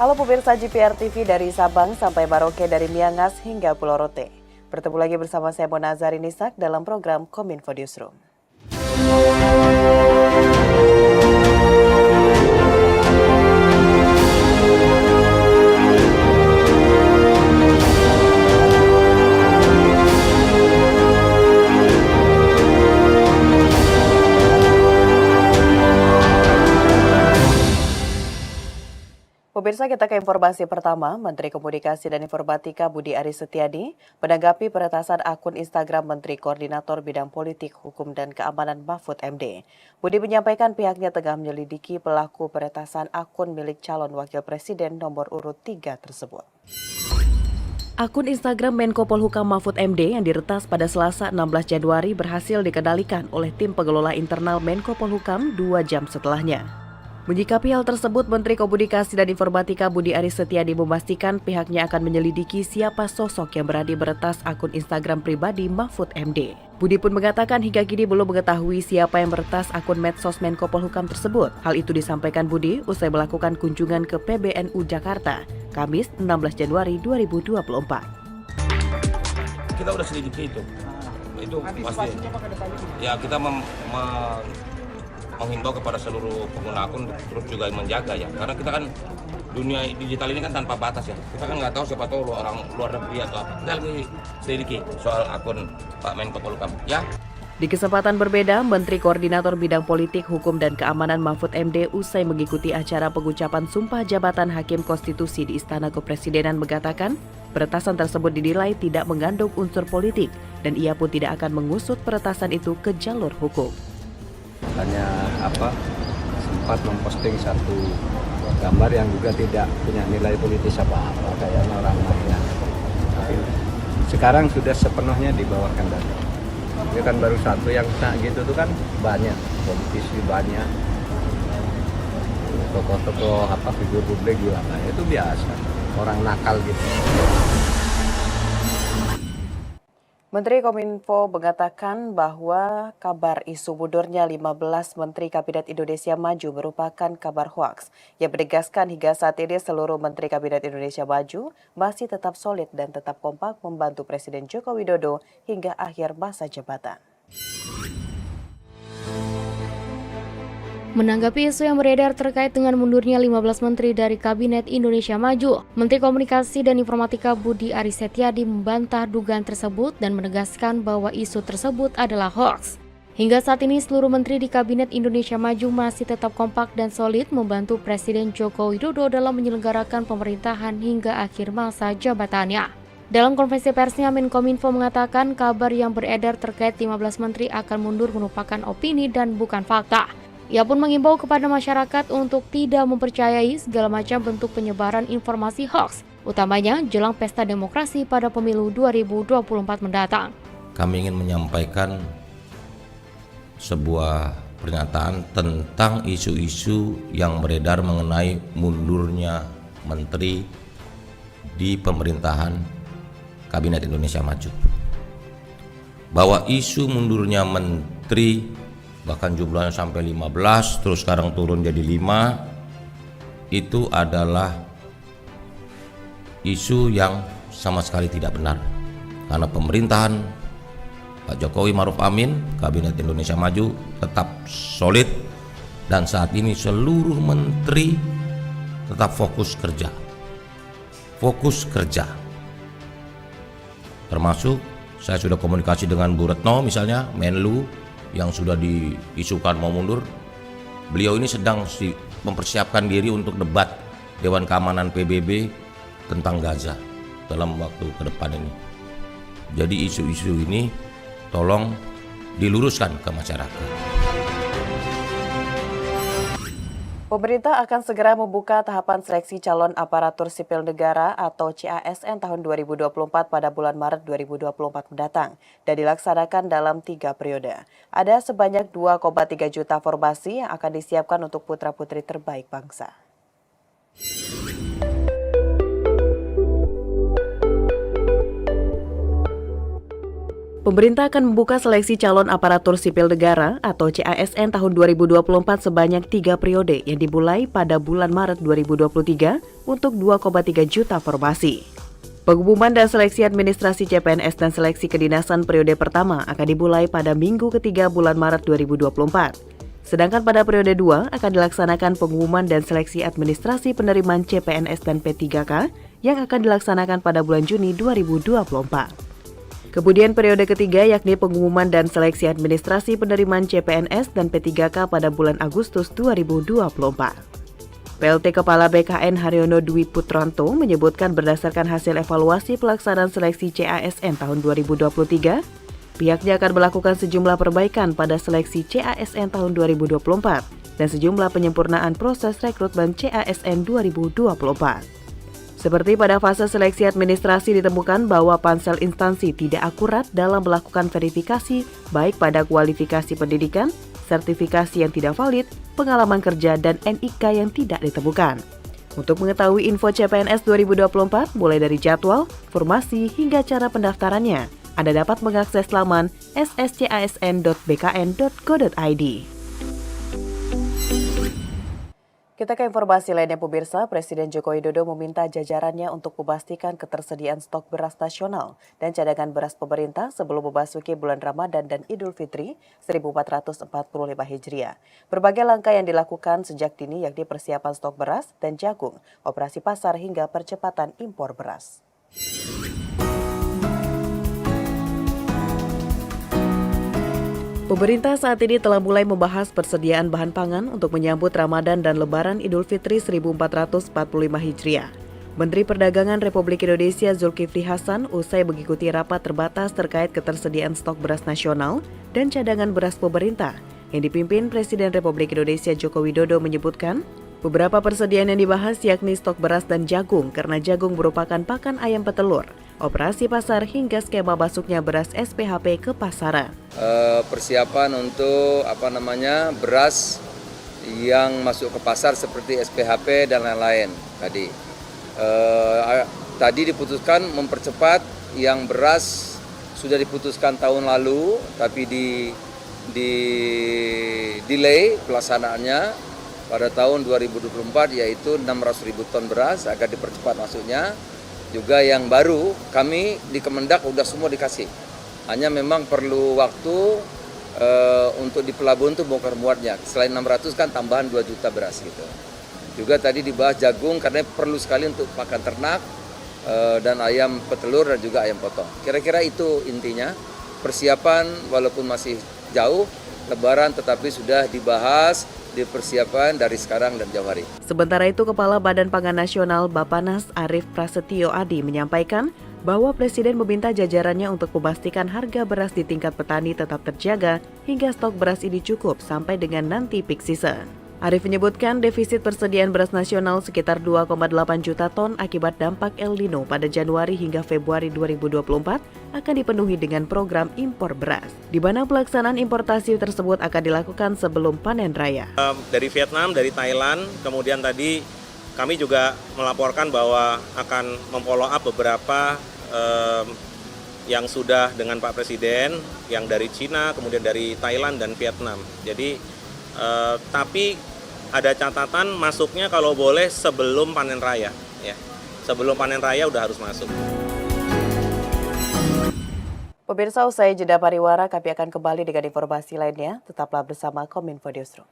Halo pemirsa GPR TV dari Sabang sampai Maroke dari Miangas hingga Pulau Rote. Bertemu lagi bersama saya Mona Zahari-Nisak dalam program Kominfo Newsroom. Pemirsa, kita ke informasi pertama. Menteri Komunikasi dan Informatika Budi Aris Setiadi menanggapi peretasan akun Instagram Menteri Koordinator Bidang Politik, Hukum dan Keamanan Mahfud MD. Budi menyampaikan pihaknya tengah menyelidiki pelaku peretasan akun milik calon wakil presiden nomor urut 3 tersebut. Akun Instagram Menko Polhukam Mahfud MD yang diretas pada Selasa 16 Januari berhasil dikendalikan oleh tim pengelola internal Menko Polhukam 2 jam setelahnya. Menyikapi hal tersebut, Menteri Komunikasi dan Informatika Budi Aris Setiadi memastikan pihaknya akan menyelidiki siapa sosok yang berani meretas akun Instagram pribadi Mahfud MD. Budi pun mengatakan hingga kini belum mengetahui siapa yang meretas akun medsos Menko Polhukam tersebut. Hal itu disampaikan Budi usai melakukan kunjungan ke PBNU Jakarta, Kamis 16 Januari 2024. Kita udah selidiki itu pasti. Ya kita menghimbau kepada seluruh pengguna akun terus juga menjaga ya, karena kita kan dunia digital ini kan tanpa batas ya, kita kan nggak tahu siapa tahu orang luar negeri atau apa. Kita lagi selidiki soal akun Pak Menko Polhukam ya. Di kesempatan berbeda, Menteri Koordinator Bidang Politik, Hukum dan Keamanan Mahfud MD usai mengikuti acara pengucapan Sumpah Jabatan Hakim Konstitusi di Istana Kepresidenan mengatakan peretasan tersebut dinilai tidak mengandung unsur politik dan ia pun tidak akan mengusut peretasan itu ke jalur hukum. Hanya sempat memposting satu gambar yang juga tidak punya nilai politis apa-apa kayak orang lainnya. Tapi sekarang sudah sepenuhnya di bawah kendali. Ini kan baru satu yang gitu tuh kan banyak, politisi banyak, tokoh-tokoh figur publik juga nah, itu biasa, orang nakal gitu. Menteri Kominfo mengatakan bahwa kabar isu mundurnya 15 Menteri Kabinet Indonesia Maju merupakan kabar hoaks. Ia menegaskan hingga saat ini seluruh Menteri Kabinet Indonesia Maju masih tetap solid dan tetap kompak membantu Presiden Joko Widodo hingga akhir masa jabatan. Menanggapi isu yang beredar terkait dengan mundurnya 15 menteri dari Kabinet Indonesia Maju, Menteri Komunikasi dan Informatika Budi Aris Setiadi membantah dugaan tersebut dan menegaskan bahwa isu tersebut adalah hoaks. Hingga saat ini seluruh menteri di Kabinet Indonesia Maju masih tetap kompak dan solid membantu Presiden Joko Widodo dalam menyelenggarakan pemerintahan hingga akhir masa jabatannya. Dalam konferensi persnya, Menkominfo mengatakan kabar yang beredar terkait 15 menteri akan mundur merupakan opini dan bukan fakta. Ia pun mengimbau kepada masyarakat untuk tidak mempercayai segala macam bentuk penyebaran informasi hoaks, utamanya jelang pesta demokrasi pada pemilu 2024 mendatang. Kami ingin menyampaikan sebuah pernyataan tentang isu-isu yang beredar mengenai mundurnya menteri di pemerintahan Kabinet Indonesia Maju. Bahwa isu mundurnya menteri bahkan jumlahnya sampai 15, terus sekarang turun jadi 5, itu adalah isu yang sama sekali tidak benar. Karena pemerintahan Pak Jokowi Ma'ruf Amin, Kabinet Indonesia Maju tetap solid dan saat ini seluruh menteri tetap fokus kerja. Fokus kerja. Termasuk saya sudah komunikasi dengan Bu Retno misalnya, Menlu, yang sudah diisukan mau mundur. Beliau ini sedang mempersiapkan diri untuk debat Dewan Keamanan PBB tentang Gaza dalam waktu ke depan ini. Jadi isu-isu ini tolong diluruskan ke masyarakat. Pemerintah akan segera membuka tahapan seleksi calon aparatur sipil negara atau CASN tahun 2024 pada bulan Maret 2024 mendatang dan dilaksanakan dalam 3 periode. Ada sebanyak 2,3 juta formasi yang akan disiapkan untuk putra-putri terbaik bangsa. Pemerintah akan membuka seleksi calon aparatur sipil negara atau CASN tahun 2024 sebanyak 3 periode yang dimulai pada bulan Maret 2023 untuk 2,3 juta formasi. Pengumuman dan seleksi administrasi CPNS dan seleksi kedinasan periode pertama akan dimulai pada minggu ketiga bulan Maret 2024. Sedangkan pada periode 2 akan dilaksanakan pengumuman dan seleksi administrasi penerimaan CPNS dan P3K yang akan dilaksanakan pada bulan Juni 2024. Kemudian periode ketiga yakni pengumuman dan seleksi administrasi penerimaan CPNS dan P3K pada bulan Agustus 2024. PLT Kepala BKN Haryono Dwi Putranto menyebutkan berdasarkan hasil evaluasi pelaksanaan seleksi CASN tahun 2023, pihaknya akan melakukan sejumlah perbaikan pada seleksi CASN tahun 2024 dan sejumlah penyempurnaan proses rekrutmen CASN 2024. Seperti pada fase seleksi administrasi ditemukan bahwa pansel instansi tidak akurat dalam melakukan verifikasi baik pada kualifikasi pendidikan, sertifikasi yang tidak valid, pengalaman kerja, dan NIK yang tidak ditemukan. Untuk mengetahui info CPNS 2024 mulai dari jadwal, formasi, hingga cara pendaftarannya, Anda dapat mengakses laman sscasn.bkn.go.id. Kita ke informasi lainnya pemirsa, Presiden Joko Widodo meminta jajarannya untuk memastikan ketersediaan stok beras nasional dan cadangan beras pemerintah sebelum memasuki bulan Ramadan dan Idul Fitri 1445 Hijriah. Berbagai langkah yang dilakukan sejak dini yakni persiapan stok beras dan jagung, operasi pasar hingga percepatan impor beras. Pemerintah saat ini telah mulai membahas persediaan bahan pangan untuk menyambut Ramadan dan Lebaran Idul Fitri 1445 Hijriah. Menteri Perdagangan Republik Indonesia Zulkifli Hasan usai mengikuti rapat terbatas terkait ketersediaan stok beras nasional dan cadangan beras pemerintah yang dipimpin Presiden Republik Indonesia Joko Widodo menyebutkan, beberapa persediaan yang dibahas yakni stok beras dan jagung karena jagung merupakan pakan ayam petelur, operasi pasar hingga skema masuknya beras SPHP ke pasaran. Persiapan untuk beras yang masuk ke pasar seperti SPHP dan lain-lain tadi. Tadi diputuskan mempercepat yang beras sudah diputuskan tahun lalu tapi di delay pelaksanaannya pada tahun 2024 yaitu 600.000 ton beras agar dipercepat masuknya. Juga yang baru kami di Kemendak udah semua dikasih. Hanya memang perlu waktu untuk di pelabuhan itu bongkar muatnya. Selain 600 kan tambahan 2 juta beras gitu. Juga tadi dibahas jagung karena perlu sekali untuk pakan ternak dan ayam petelur dan juga ayam potong. Kira-kira itu intinya. Persiapan walaupun masih jauh Lebaran tetapi sudah dibahas, dipersiapkan dari sekarang dan jauh hari. Sementara itu, Kepala Badan Pangan Nasional Bappenas Arief Prasetyo Adi menyampaikan bahwa Presiden meminta jajarannya untuk memastikan harga beras di tingkat petani tetap terjaga hingga stok beras ini cukup sampai dengan nanti peak season. Arief menyebutkan defisit persediaan beras nasional sekitar 2,8 juta ton akibat dampak El Nino pada Januari hingga Februari 2024 akan dipenuhi dengan program impor beras, di mana pelaksanaan importasi tersebut akan dilakukan sebelum panen raya. Dari Vietnam, dari Thailand, kemudian tadi kami juga melaporkan bahwa akan memfollow up beberapa yang sudah dengan Pak Presiden, yang dari Cina, kemudian dari Thailand dan Vietnam. Jadi, tapi ada catatan masuknya kalau boleh sebelum panen raya. Ya. Sebelum panen raya udah harus masuk. Pemirsa, usai jeda pariwara, kami akan kembali dengan informasi lainnya. Tetaplah bersama Kominfo Newsroom.